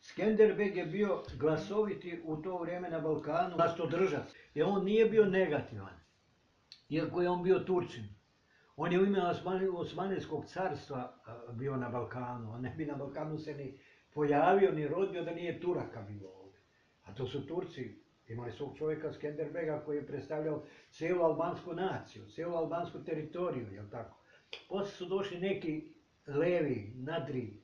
Skenderbeg je bio glasoviti u to vrijeme na Balkanu, vlastodržac. I on nije bio negativan, iako je on bio Turčin. On je u ime Osmanlijskog carstva bio na Balkanu. On ne bi na Balkanu se ni pojavio, ni rodio da nije Turaka bilo ovdje. A to su Turci. Imali svog čovjeka Skenderbega koji je predstavljao cijelu albansku naciju, cijelu albansku teritoriju, jel tako? Poslije su došli neki levi, nadri.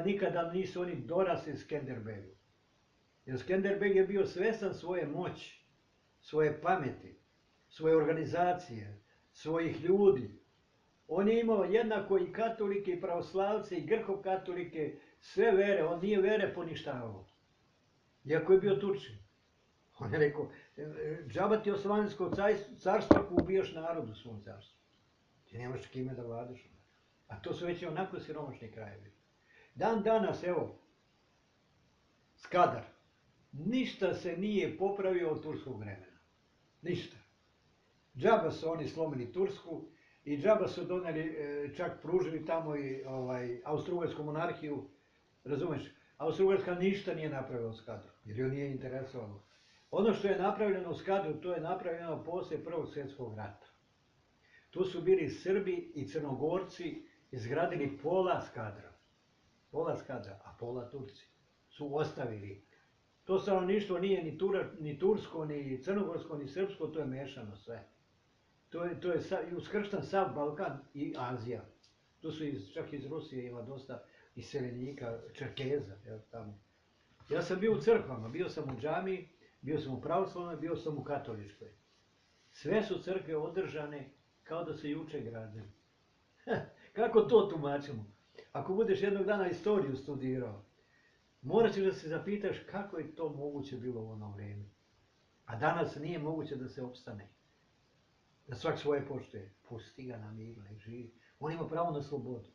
Nikada nisu oni dorasli Skenderbegu. Jer Skenderbeg je bio svjestan svoje moći, svoje pameti, svoje organizacije, svojih ljudi. On je imao jednako i katolike, i pravoslavce, i grko-katolike, sve vere. On nije vere poništavao. Iako je bio Turčin. On je rekao, džaba ti Osmanlijsko carstvo ako ubijaš narod u svom carstvu. Ti nemaš kime da vladaš. A to su već i onako siromašni krajevi. Dan danas, evo, Skadar. Ništa se nije popravio od turskog vremena. Ništa. Džaba su oni slomili Tursku i džaba su doneli, čak pružili tamo i Austro-Ugarsku monarhiju. Razumeš? Austro-Ugarska ništa nije napravila u Skadru, jer joj nije interesovalo. Ono što je napravljeno u Skadru, to je napravljeno poslije Prvog svjetskog rata. Tu su bili Srbi i Crnogorci izgradili pola Skadra. Pola Skadra, a pola Turci su ostavili. To stanovništvo nije ni tursko, ni crnogorsko, ni srpsko, to je mešano sve. To je uskrštan sav Balkan i Azija. Tu su čak iz Rusije ima dosta iseljenika, Čerkeza. Tamo. Ja sam bio u crkvama, bio sam u džamiji, bio sam u pravoslavnoj, bio sam u katoličkoj. Sve su crkve održane kao da se juče gradili. Kako to tumačimo? Ako budeš jednog dana istoriju studirao, morat ćeš da se zapitaš kako je to moguće bilo u ono vrijeme. A danas nije moguće da se opstane. Da svak svoje poštuje. Pusti ga na miru, nek živi. On ima pravo na slobodu.